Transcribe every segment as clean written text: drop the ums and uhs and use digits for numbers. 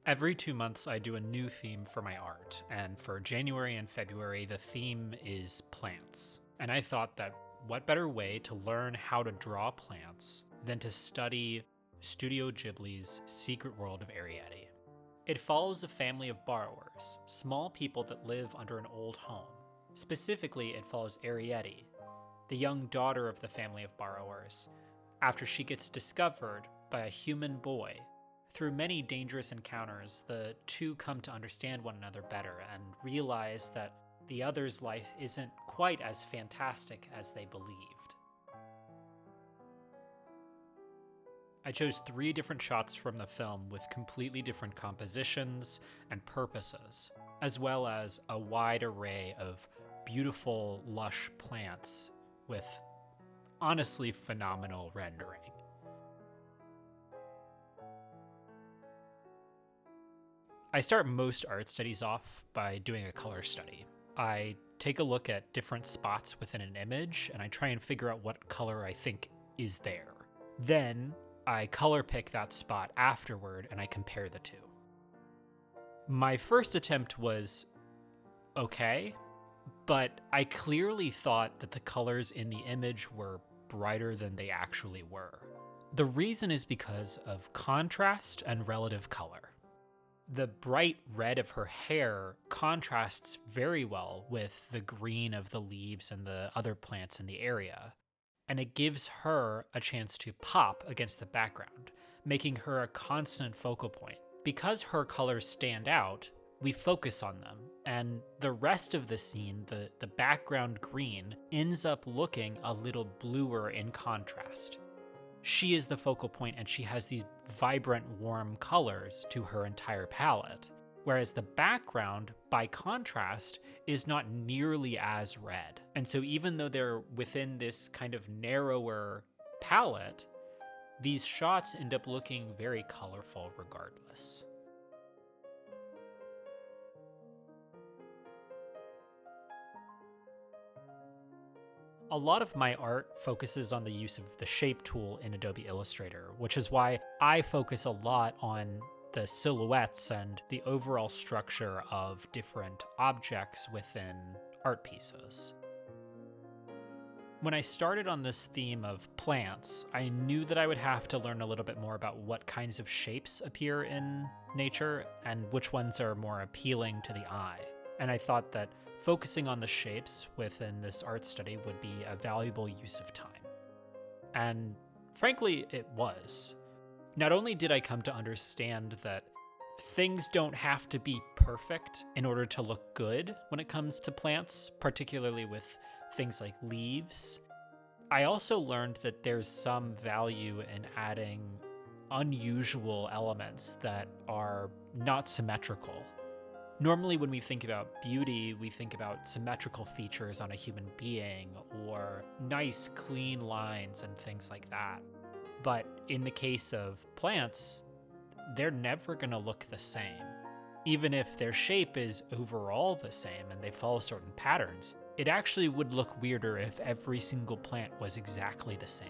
Every 2 months, I do a new theme for my art, and for January and February, the theme is plants. And I thought that what better way to learn how to draw plants than to study Studio Ghibli's Secret World of Arrietty. It follows a family of borrowers, small people that live under an old home. Specifically, it follows Arrietty, the young daughter of the family of borrowers, after she gets discovered by a human boy. Through many dangerous encounters, the two come to understand one another better and realize that the other's life isn't quite as fantastic as they believed. I chose 3 different shots from the film with completely different compositions and purposes, as well as a wide array of beautiful, lush plants with honestly phenomenal rendering. I start most art studies off by doing a color study. I take a look at different spots within an image and I try and figure out what color I think is there. Then I color pick that spot afterward and I compare the two. My first attempt was okay, but I clearly thought that the colors in the image were brighter than they actually were. The reason is because of contrast and relative color. The bright red of her hair contrasts very well with the green of the leaves and the other plants in the area, and it gives her a chance to pop against the background, making her a constant focal point. Because her colors stand out, we focus on them, and the rest of the scene, the background green, ends up looking a little bluer in contrast. She is the focal point and she has these vibrant, warm colors to her entire palette, whereas the background, by contrast, is not nearly as red. And so even though they're within this kind of narrower palette, these shots end up looking very colorful regardless. A lot of my art focuses on the use of the shape tool in Adobe Illustrator, which is why I focus a lot on the silhouettes and the overall structure of different objects within art pieces. When I started on this theme of plants, I knew that I would have to learn a little bit more about what kinds of shapes appear in nature and which ones are more appealing to the eye. And I thought that focusing on the shapes within this art study would be a valuable use of time. And frankly, it was. Not only did I come to understand that things don't have to be perfect in order to look good when it comes to plants, particularly with things like leaves, I also learned that there's some value in adding unusual elements that are not symmetrical. Normally, when we think about beauty, we think about symmetrical features on a human being or nice, clean lines and things like that. But in the case of plants, they're never going to look the same. Even if their shape is overall the same and they follow certain patterns, it actually would look weirder if every single plant was exactly the same,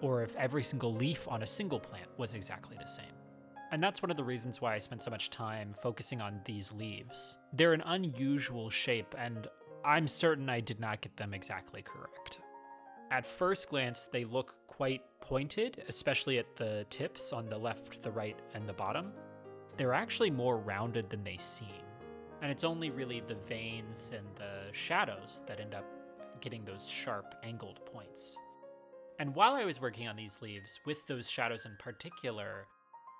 or if every single leaf on a single plant was exactly the same. And that's one of the reasons why I spent so much time focusing on these leaves. They're an unusual shape, and I'm certain I did not get them exactly correct. At first glance, they look quite pointed, especially at the tips on the left, the right, and the bottom. They're actually more rounded than they seem. And it's only really the veins and the shadows that end up getting those sharp, angled points. And while I was working on these leaves, with those shadows in particular,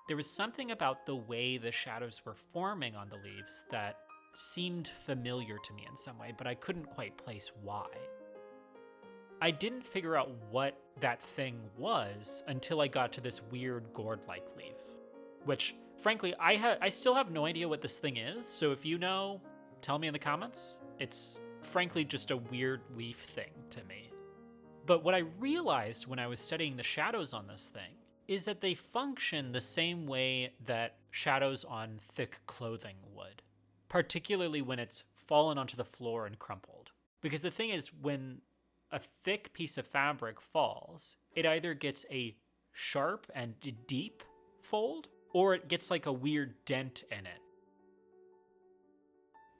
there was something about the way the shadows were forming on the leaves that seemed familiar to me in some way, but I couldn't quite place why. I didn't figure out what that thing was until I got to this weird gourd-like leaf, which, frankly, I still have no idea what this thing is, so if you know, tell me in the comments. It's frankly just a weird leaf thing to me. But what I realized when I was studying the shadows on this thing is that they function the same way that shadows on thick clothing would, particularly when it's fallen onto the floor and crumpled. Because the thing is, when a thick piece of fabric falls, it either gets a sharp and deep fold, or it gets like a weird dent in it.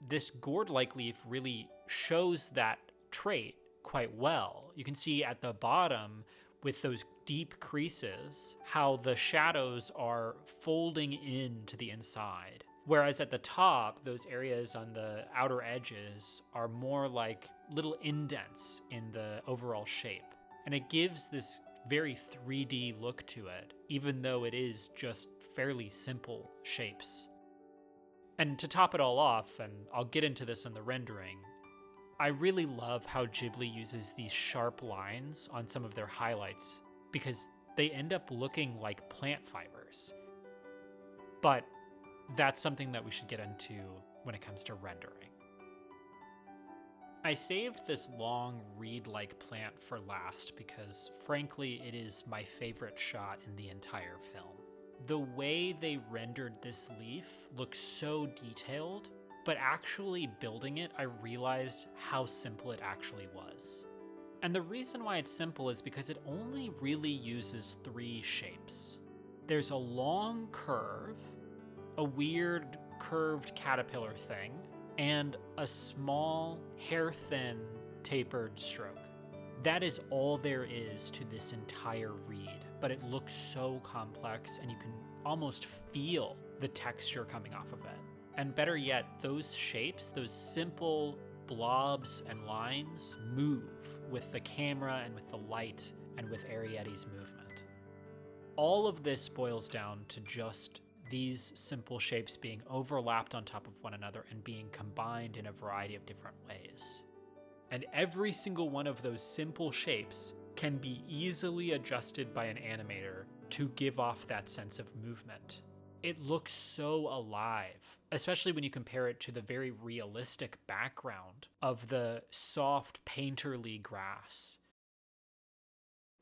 This gourd-like leaf really shows that trait quite well. You can see at the bottom with those deep creases how the shadows are folding into the inside. Whereas at the top, those areas on the outer edges are more like little indents in the overall shape. And it gives this very 3D look to it, even though it is just fairly simple shapes. And to top it all off, and I'll get into this in the rendering, I really love how Ghibli uses these sharp lines on some of their highlights because they end up looking like plant fibers. But that's something that we should get into when it comes to rendering. I saved this long reed-like plant for last because, frankly, it is my favorite shot in the entire film. The way they rendered this leaf looks so detailed, but actually building it, I realized how simple it actually was. And the reason why it's simple is because it only really uses 3 shapes. There's a long curve, a weird curved caterpillar thing, and a small, hair-thin, tapered stroke. That is all there is to this entire reed, but it looks so complex and you can almost feel the texture coming off of it. And better yet, those shapes, those simple blobs and lines move with the camera and with the light and with Arrietty's movement. All of this boils down to just these simple shapes being overlapped on top of one another and being combined in a variety of different ways. And every single one of those simple shapes can be easily adjusted by an animator to give off that sense of movement. It looks so alive, especially when you compare it to the very realistic background of the soft painterly grass.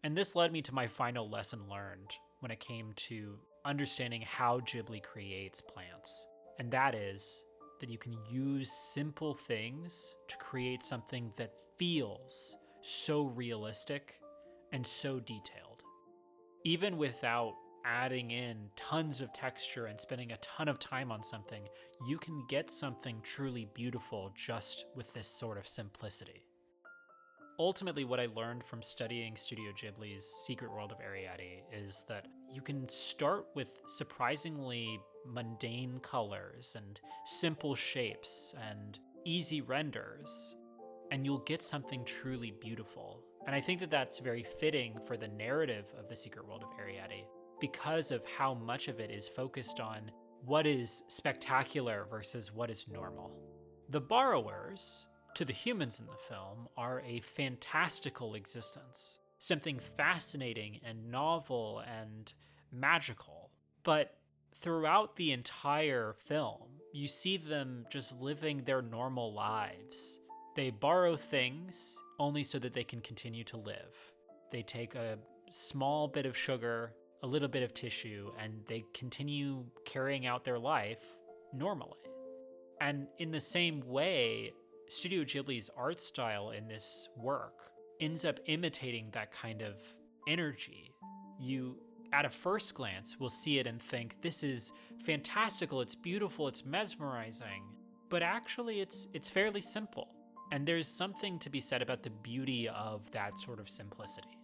And this led me to my final lesson learned when it came to understanding how Ghibli creates plants. And that is that you can use simple things to create something that feels so realistic and so detailed. Even without adding in tons of texture and spending a ton of time on something, you can get something truly beautiful just with this sort of simplicity. Ultimately, what I learned from studying Studio Ghibli's Secret World of Arrietty is that you can start with surprisingly mundane colors and simple shapes and easy renders, and you'll get something truly beautiful. And I think that that's very fitting for the narrative of the Secret World of Arrietty because of how much of it is focused on what is spectacular versus what is normal. The borrowers, to the humans in the film, are a fantastical existence, something fascinating and novel and magical. But throughout the entire film, you see them just living their normal lives. They borrow things only so that they can continue to live. They take a small bit of sugar, a little bit of tissue, and they continue carrying out their life normally. And in the same way, Studio Ghibli's art style in this work ends up imitating that kind of energy. You, at a first glance, will see it and think, this is fantastical, it's beautiful, it's mesmerizing. But actually, it's fairly simple. And there's something to be said about the beauty of that sort of simplicity.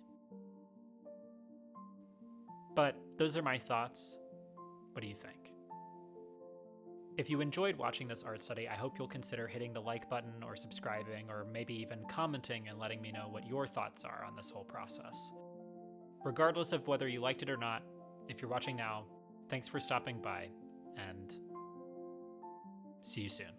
But those are my thoughts. What do you think? If you enjoyed watching this art study, I hope you'll consider hitting the like button or subscribing or maybe even commenting and letting me know what your thoughts are on this whole process. Regardless of whether you liked it or not, if you're watching now, thanks for stopping by, and see you soon.